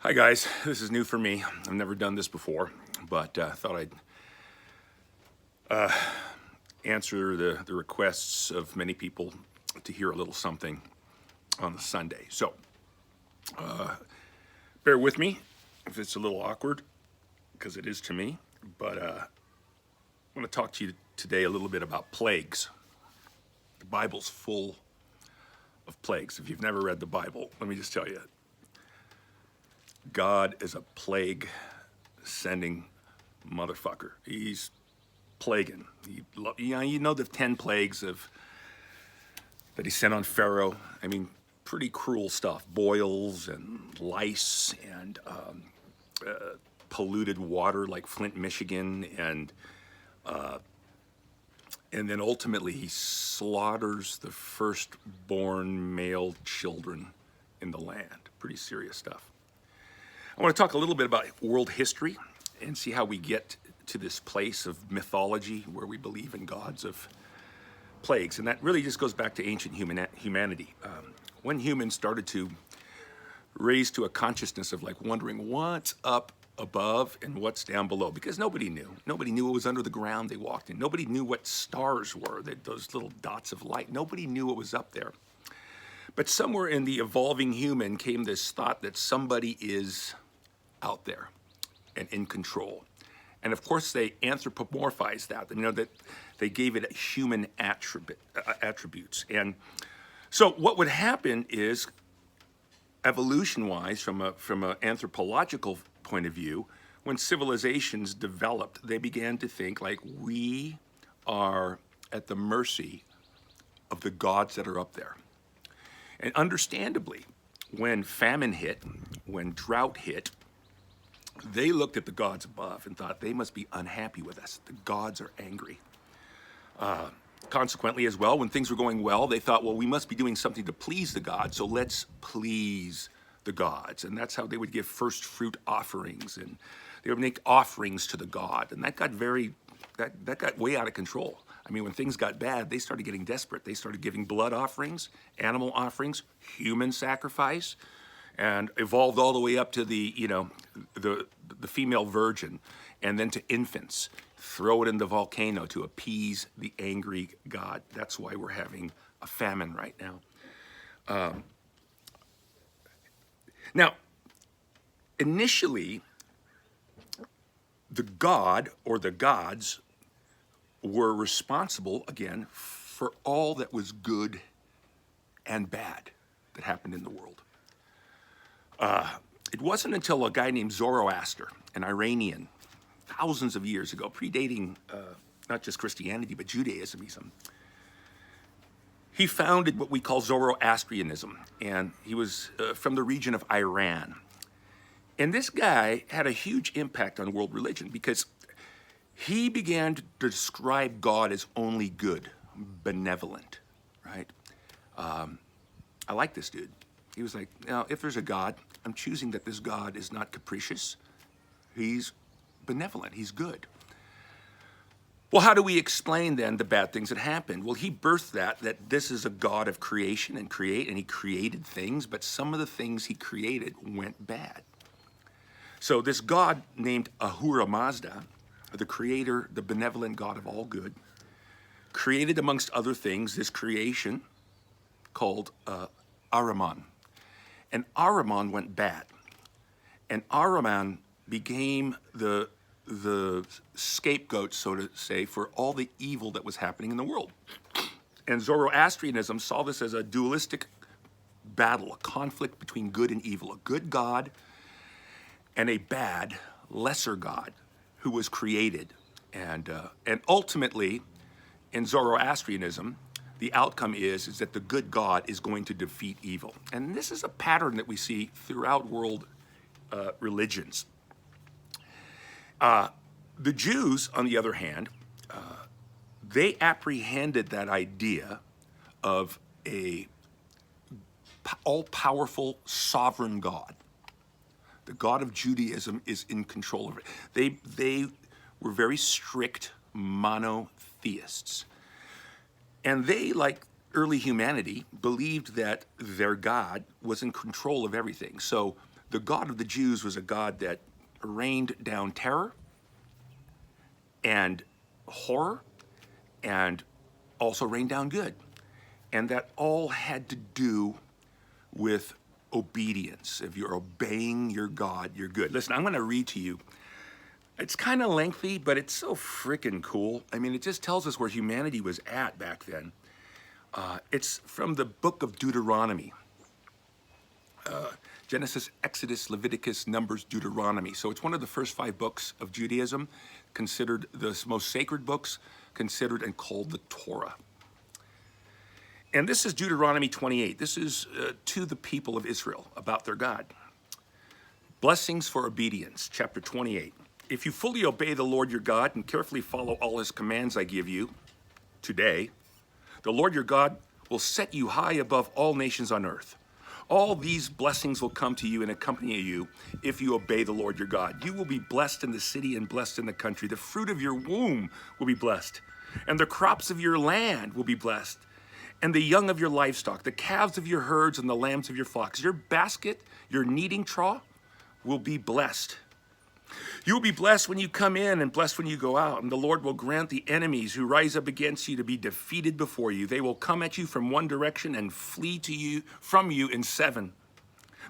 Hi guys, this is new for me. I've never done this before, but thought I'd answer the requests of many people to hear a little something on the Sunday. So bear with me if it's a little awkward, because it is to me, but I want to talk to you today a little bit about plagues. The Bible's full of plagues. If you've never read the Bible, let me just tell you, God is a plague sending motherfucker. He's plaguing. You know the 10 plagues that he sent on Pharaoh. I mean, pretty cruel stuff. Boils and lice and polluted water like Flint, Michigan, and then ultimately he slaughters the firstborn male children in the land. Pretty serious stuff. I want to talk a little bit about world history and see how we get to this place of mythology where we believe in gods of plagues. And that really just goes back to ancient humanity. When humans started to raise to a consciousness of like wondering what's up above and what's down below, because nobody knew. Nobody knew what was under the ground they walked in. Nobody knew what stars were, those little dots of light. Nobody knew what was up there. But somewhere in the evolving human came this thought that somebody is out there and in control. And of course they anthropomorphized that, that they gave it human attributes. And so what would happen is, evolution-wise, from an anthropological point of view, when civilizations developed, they began to think like we are at the mercy of the gods that are up there. And understandably, when famine hit, when drought hit, they looked at the gods above and thought they must be unhappy with us. The gods are angry. Consequently, as well, when things were going well, they thought, well, we must be doing something to please the gods, so let's please the gods. And that's how they would give first fruit offerings, and they would make offerings to the god. And that got that got way out of control. I mean, when things got bad, they started getting desperate. They started giving blood offerings, animal offerings, human sacrifice, and evolved all the way up to the female virgin, and then to infants. Throw it in the volcano to appease the angry god. That's why we're having a famine right now. Now, initially, the god or the gods were responsible, again, for all that was good and bad that happened in the world. It wasn't until a guy named Zoroaster, an Iranian, thousands of years ago, predating not just Christianity, but Judaism, he founded what we call Zoroastrianism, and he was from the region of Iran. And this guy had a huge impact on world religion because he began to describe God as only good, benevolent, right? I like this dude. He was like, if there's a God, I'm choosing that this God is not capricious. He's benevolent, he's good. Well, how do we explain then the bad things that happened? Well, he birthed that this is a God of creation and he created things, but some of the things he created went bad. So this God named Ahura Mazda, the creator, the benevolent God of all good, created amongst other things this creation called Ahriman. And Ahriman went bad. And Ahriman became the scapegoat, so to say, for all the evil that was happening in the world. And Zoroastrianism saw this as a dualistic battle, a conflict between good and evil, a good God and a bad, lesser God who was created. And ultimately, in Zoroastrianism, the outcome is that the good God is going to defeat evil. And this is a pattern that we see throughout world religions. The Jews, on the other hand, they apprehended that idea of a all-powerful sovereign God. The God of Judaism is in control of it. They were very strict monotheists. And they, like early humanity, believed that their God was in control of everything. So the God of the Jews was a God that rained down terror and horror and also rained down good. And that all had to do with obedience. If you're obeying your God, you're good. Listen, I'm going to read to you. It's kind of lengthy, but it's so freaking cool. I mean, it just tells us where humanity was at back then. It's from the book of Deuteronomy. Genesis, Exodus, Leviticus, Numbers, Deuteronomy. So it's one of the first 5 books of Judaism, considered the most sacred books, considered and called the Torah. And this is Deuteronomy 28. This is to the people of Israel about their God. Blessings for obedience, chapter 28. If you fully obey the Lord your God and carefully follow all his commands I give you today, the Lord your God will set you high above all nations on earth. All these blessings will come to you and accompany you if you obey the Lord your God. You will be blessed in the city and blessed in the country. The fruit of your womb will be blessed, and the crops of your land will be blessed, and the young of your livestock, the calves of your herds, and the lambs of your flocks. Your basket, your kneading trough, will be blessed. You will be blessed when you come in and blessed when you go out, and the Lord will grant the enemies who rise up against you to be defeated before you. They will come at you from one direction and flee to you from you in 7.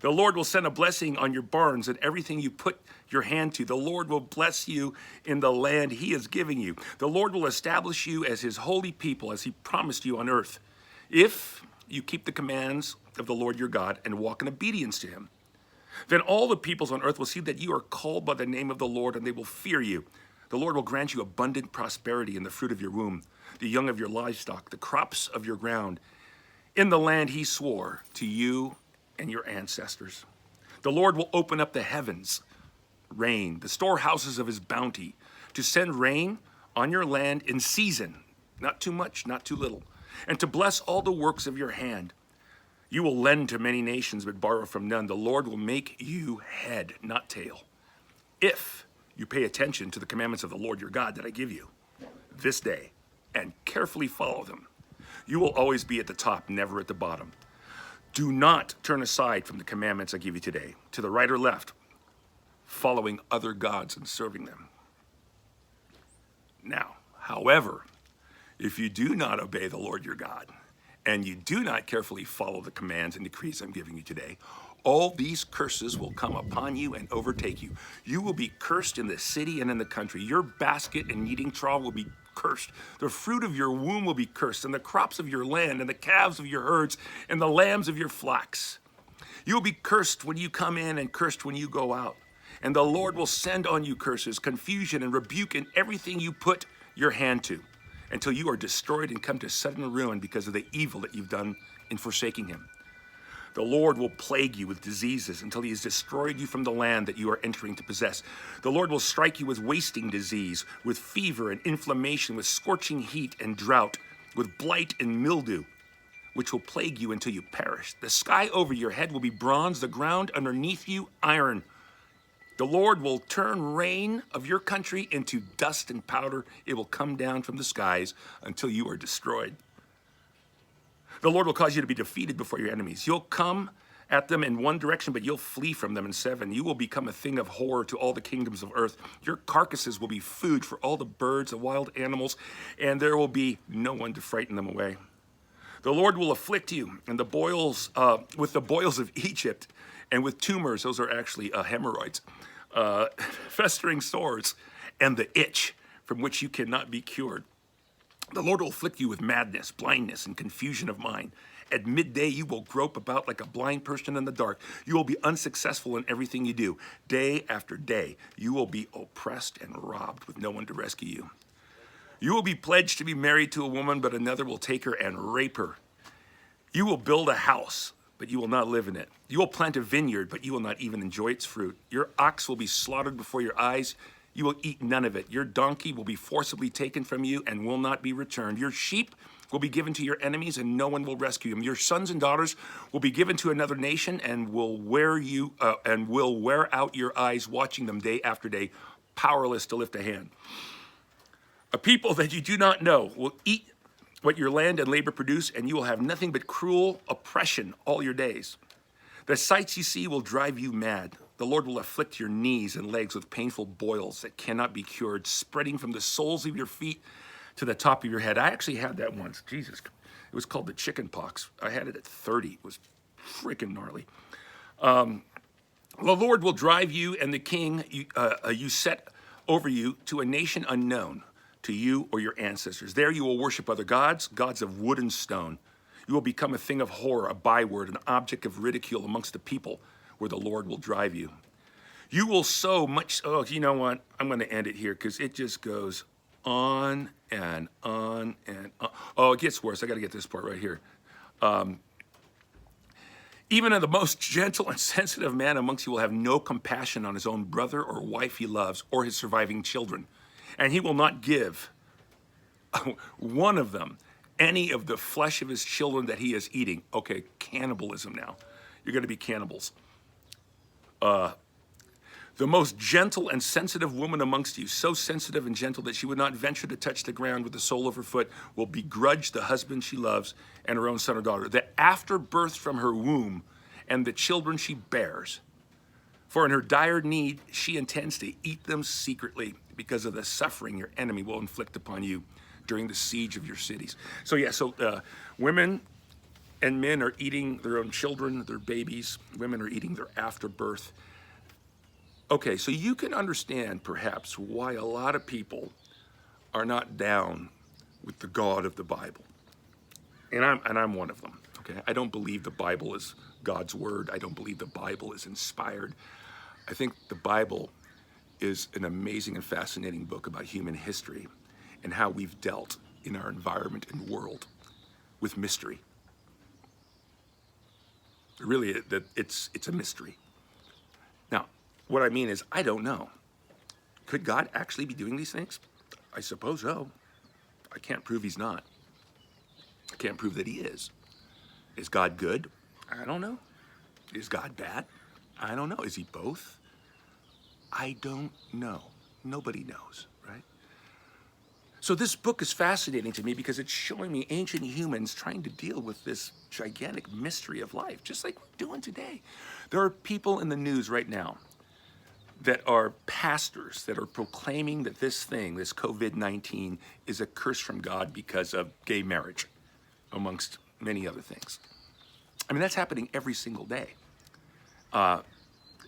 The Lord will send a blessing on your barns and everything you put your hand to. The Lord will bless you in the land he is giving you. The Lord will establish you as his holy people, as he promised you on earth, if you keep the commands of the Lord your God and walk in obedience to him. Then all the peoples on earth will see that you are called by the name of the Lord, and they will fear you. The Lord will grant you abundant prosperity in the fruit of your womb, the young of your livestock, the crops of your ground, in the land he swore to you and your ancestors. The Lord will open up the heavens, rain, the storehouses of his bounty, to send rain on your land in season, not too much, not too little, and to bless all the works of your hand. You will lend to many nations, but borrow from none. The Lord will make you head, not tail, if you pay attention to the commandments of the Lord your God that I give you this day and carefully follow them. You will always be at the top, never at the bottom. Do not turn aside from the commandments I give you today, to the right or left, following other gods and serving them. Now, however, if you do not obey the Lord your God, and you do not carefully follow the commands and decrees I'm giving you today, all these curses will come upon you and overtake you. You will be cursed in the city and in the country. Your basket and kneading trough will be cursed. The fruit of your womb will be cursed, and the crops of your land, and the calves of your herds, and the lambs of your flocks. You will be cursed when you come in and cursed when you go out. And the Lord will send on you curses, confusion, and rebuke in everything you put your hand to, until you are destroyed and come to sudden ruin because of the evil that you've done in forsaking him. The Lord will plague you with diseases until he has destroyed you from the land that you are entering to possess. The Lord will strike you with wasting disease, with fever and inflammation, with scorching heat and drought, with blight and mildew, which will plague you until you perish. The sky over your head will be bronze, the ground underneath you iron. The Lord will turn rain of your country into dust and powder. It will come down from the skies until you are destroyed. The Lord will cause you to be defeated before your enemies. You'll come at them in one direction, but you'll flee from them in 7. You will become a thing of horror to all the kingdoms of earth. Your carcasses will be food for all the birds and wild animals, and there will be no one to frighten them away. The Lord will afflict you and the boils with the boils of Egypt, and with tumors, those are actually hemorrhoids, festering sores, and the itch from which you cannot be cured. The Lord will afflict you with madness, blindness, and confusion of mind. At midday, you will grope about like a blind person in the dark. You will be unsuccessful in everything you do. Day after day, you will be oppressed and robbed with no one to rescue you. You will be pledged to be married to a woman, but another will take her and rape her. You will build a house, but you will not live in it. You will plant a vineyard, but you will not even enjoy its fruit. Your ox will be slaughtered before your eyes. You will eat none of it. Your donkey will be forcibly taken from you and will not be returned. Your sheep will be given to your enemies, and no one will rescue them. Your sons and daughters will be given to another nation and will wear out your eyes watching them day after day, powerless to lift a hand. A people that you do not know will eat what your land and labor produce, and you will have nothing but cruel oppression all your days. The sights you see will drive you mad. The Lord will afflict your knees and legs with painful boils that cannot be cured, spreading from the soles of your feet to the top of your head. I actually had that once. Jesus. It was called the chicken pox. I had it at 30. It was freaking gnarly. The Lord will drive you and the king you set over you to a nation unknown to you or your ancestors. There you will worship other gods, gods of wood and stone. You will become a thing of horror, a byword, an object of ridicule amongst the people where the Lord will drive you. You will sow much, oh, you know what? I'm going to end it here because it just goes on and on and on. Oh, it gets worse. I got to get this part right here. Even the most gentle and sensitive man amongst you will have no compassion on his own brother or wife he loves or his surviving children. And he will not give one of them any of the flesh of his children that he is eating. Okay, cannibalism now. You're going to be cannibals. The most gentle and sensitive woman amongst you, so sensitive and gentle that she would not venture to touch the ground with the sole of her foot, will begrudge the husband she loves and her own son or daughter, the afterbirth from her womb and the children she bears. For in her dire need, she intends to eat them secretly because of the suffering your enemy will inflict upon you during the siege of your cities. So yeah, women and men are eating their own children, their babies. Women are eating their afterbirth. Okay, so you can understand perhaps why a lot of people are not down with the God of the Bible. And I'm one of them, okay? I don't believe the Bible is God's word. I don't believe the Bible is inspired. I think the Bible is an amazing and fascinating book about human history and how we've dealt in our environment and world with mystery. Really, it's a mystery. Now, what I mean is, I don't know. Could God actually be doing these things? I suppose so. I can't prove he's not. I can't prove that he is. Is God good? I don't know. Is God bad? I don't know. Is he both? I don't know. Nobody knows, right? So this book is fascinating to me because it's showing me ancient humans trying to deal with this gigantic mystery of life, just like we're doing today. There are people in the news right now that are pastors that are proclaiming that this thing, this COVID-19, is a curse from God because of gay marriage, amongst many other things. I mean, that's happening every single day.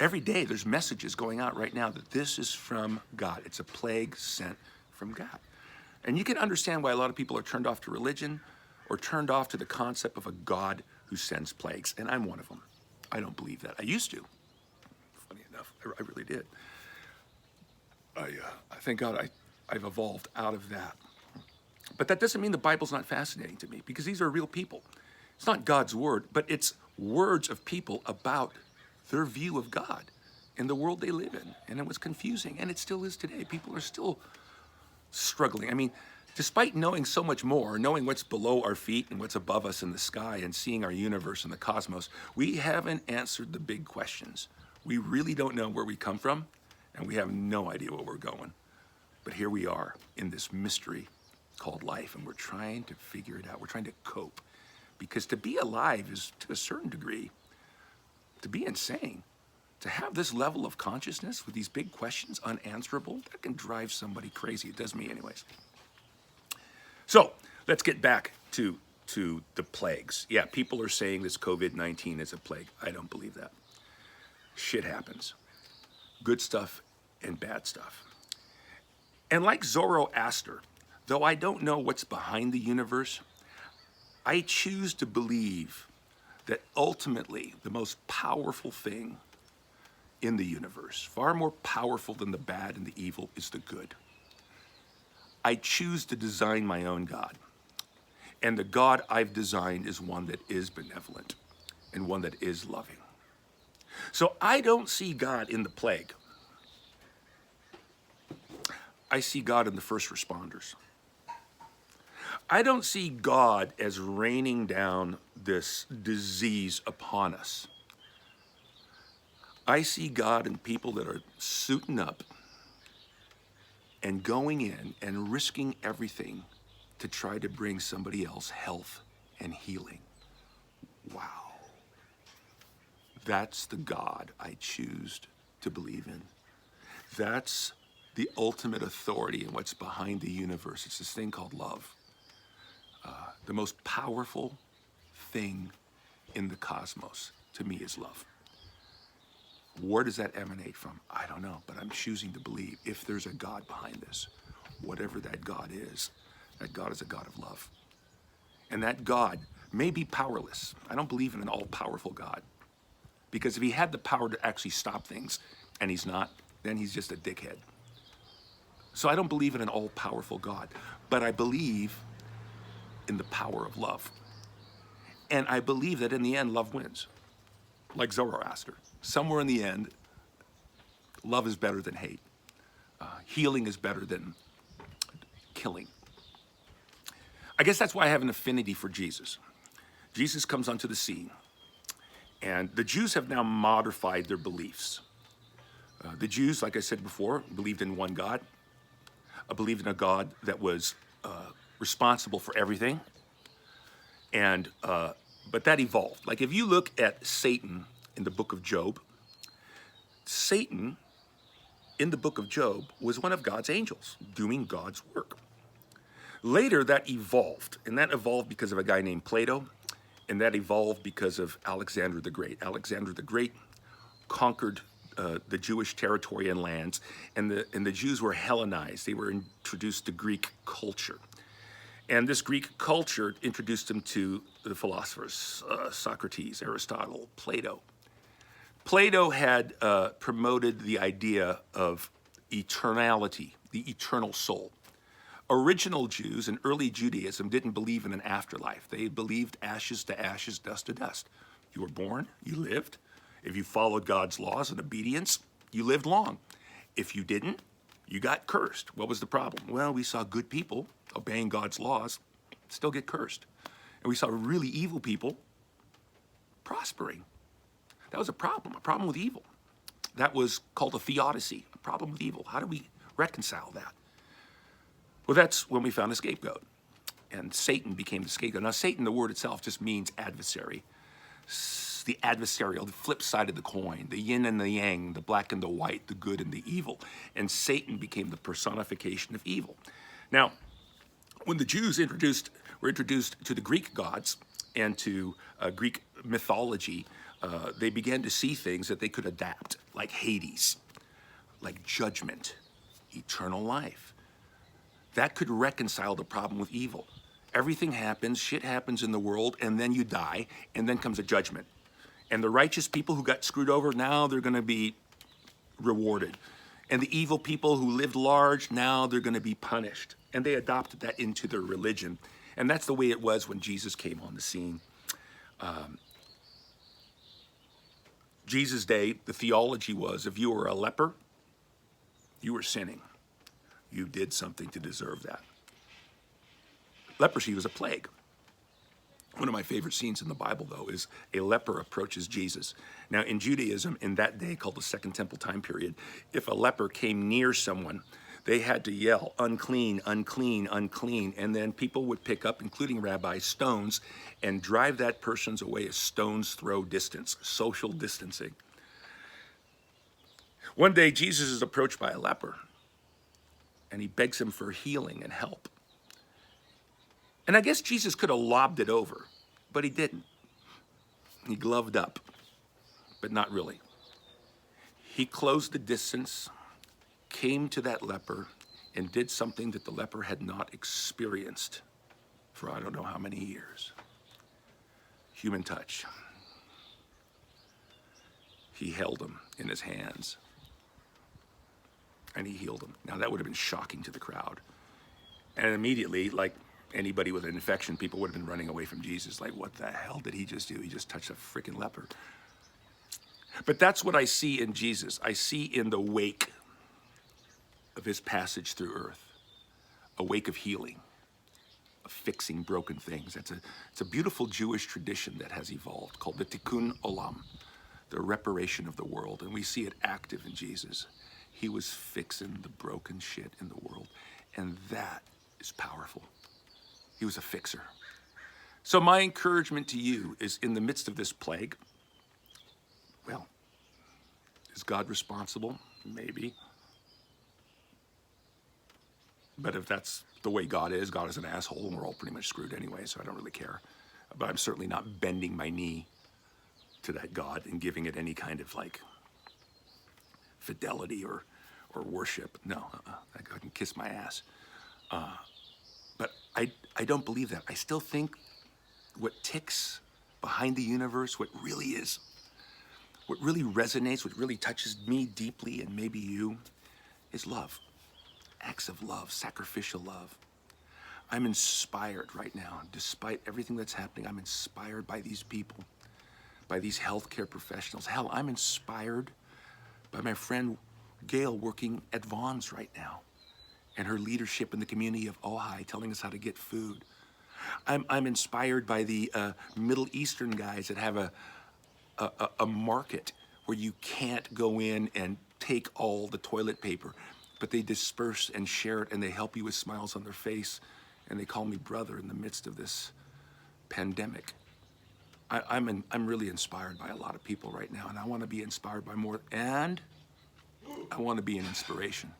Every day there's messages going out right now that this is from God. It's a plague sent from God. And you can understand why a lot of people are turned off to religion or turned off to the concept of a God who sends plagues. And I'm one of them. I don't believe that. I used to. Funny enough, I really did. I thank God I've evolved out of that. But that doesn't mean the Bible's not fascinating to me, because these are real people. It's not God's word, but it's words of people about their view of God and the world they live in. And it was confusing, and it still is today. People are still struggling. I mean, despite knowing so much more, knowing what's below our feet and what's above us in the sky and seeing our universe and the cosmos, we haven't answered the big questions. We really don't know where we come from, and we have no idea where we're going. But here we are in this mystery called life, and we're trying to figure it out. We're trying to cope, because to be alive is, to a certain degree, to be insane. To have this level of consciousness with these big questions unanswerable, that can drive somebody crazy. It does me anyways. So let's get back to the plagues. Yeah, people are saying this COVID-19 is a plague. I don't believe that. Shit happens. Good stuff and bad stuff. And like Zoroaster, though I don't know what's behind the universe, I choose to believe that ultimately the most powerful thing in the universe, far more powerful than the bad and the evil, is the good. I choose to design my own God. And the God I've designed is one that is benevolent and one that is loving. So I don't see God in the plague. I see God in the first responders. I don't see God as raining down this disease upon us. I see God in people that are suiting up and going in and risking everything to try to bring somebody else health and healing. Wow. That's the God I choose to believe in. That's the ultimate authority in what's behind the universe. It's this thing called love. The most powerful thing in the cosmos, to me, is love. Where does that emanate from? I don't know, but I'm choosing to believe if there's a God behind this, whatever that God is a God of love. And that God may be powerless. I don't believe in an all-powerful God. Because if he had the power to actually stop things, and he's not, then he's just a dickhead. So I don't believe in an all-powerful God, but I believe in the power of love. And I believe that in the end, love wins, like Zoroaster. Somewhere in the end, love is better than hate. Healing is better than killing. I guess that's why I have an affinity for Jesus. Jesus comes onto the scene, and the Jews have now modified their beliefs. The Jews, like I said before, believed in one God, believed in a God that was responsible for everything, and but that evolved. Like if you look at Satan in the book of Job, Satan in the book of Job was one of God's angels doing God's work. Later that evolved, and that evolved because of a guy named Plato, and that evolved because of Alexander the Great. Alexander the Great conquered the Jewish territory and lands, and the Jews were Hellenized. They were introduced to Greek culture. And this Greek culture introduced them to the philosophers, Socrates, Aristotle, Plato. Plato had promoted the idea of eternality, the eternal soul. Original Jews and early Judaism didn't believe in an afterlife. They believed ashes to ashes, dust to dust. You were born, you lived. If you followed God's laws and obedience, you lived long. If you didn't, you got cursed. What was the problem? Well, we saw good people obeying God's laws still get cursed. And we saw really evil people prospering. That was a problem with evil. That was called a theodicy, a problem with evil. How do we reconcile that? Well, that's when we found a scapegoat. And Satan became the scapegoat. Now, Satan, the word itself, just means adversary. The adversarial, the flip side of the coin, the yin and the yang, the black and the white, the good and the evil. And Satan became the personification of evil. Now, when the Jews were introduced to the Greek gods and to Greek mythology, they began to see things that they could adapt, like Hades, like judgment, eternal life. That could reconcile the problem with evil. Everything happens, shit happens in the world, and then you die, and then comes a judgment. And the righteous people who got screwed over, now they're going to be rewarded. And the evil people who lived large, now they're going to be punished. And they adopted that into their religion. And that's the way it was when Jesus came on the scene. Jesus' day, the theology was, if you were a leper, you were sinning. You did something to deserve that. Leprosy was a plague. One of my favorite scenes in the Bible, though, is a leper approaches Jesus. Now, in Judaism, in that day called the Second Temple time period, if a leper came near someone, they had to yell, unclean, unclean, unclean, and then people would pick up, including rabbis, stones, and drive that person's away a stone's throw distance, social distancing. One day, Jesus is approached by a leper, and he begs him for healing and help. And I guess Jesus could have lobbed it over, but he didn't. He gloved up, but not really. He closed the distance, came to that leper, and did something that the leper had not experienced for I don't know how many years. Human touch. He held him in his hands, and he healed him. Now, that would have been shocking to the crowd. And immediately, like anybody with an infection, people would have been running away from Jesus. Like, what the hell did he just do? He just touched a freaking leper. But that's what I see in Jesus. I see in the wake of his passage through earth, a wake of healing, of fixing broken things. It's a beautiful Jewish tradition that has evolved called the Tikkun Olam, the reparation of the world. And we see it active in Jesus. He was fixing the broken shit in the world. And that is powerful. He was a fixer. So my encouragement to you is, in the midst of this plague, Well, is God responsible? Maybe. But if that's the way God is an asshole, and we're all pretty much screwed anyway, so I don't really care. But I'm certainly not bending my knee to that God and giving it any kind of like fidelity or worship. No, that God can kiss my ass. But I don't believe that. I still think what ticks behind the universe, what really resonates, what really touches me deeply and maybe you, is love. Acts of love, sacrificial love. I'm inspired right now, despite everything that's happening. I'm inspired by these people, by these healthcare professionals. Hell, I'm inspired by my friend Gail working at Vaughn's right now, and her leadership in the community of Ojai, telling us how to get food. I'm inspired by the Middle Eastern guys that have a market where you can't go in and take all the toilet paper, but they disperse and share it, and they help you with smiles on their face, and they call me brother in the midst of this pandemic. I'm really inspired by a lot of people right now, and I want to be inspired by more, and I want to be an inspiration.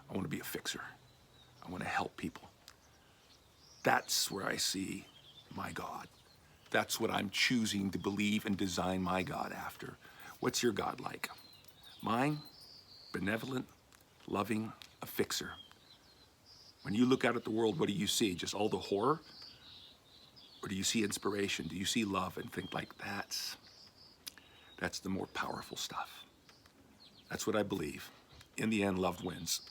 I want to be a fixer. I want to help people. That's where I see my God. That's what I'm choosing to believe and design my God after. What's your God like? Mine, benevolent, loving, a fixer. When you look out at the world, what do you see? Just all the horror? Or do you see inspiration? Do you see love and think like that's the more powerful stuff? That's what I believe. In the end, love wins.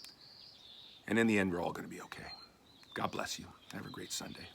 And in the end, we're all going to be okay. God bless you. Have a great Sunday.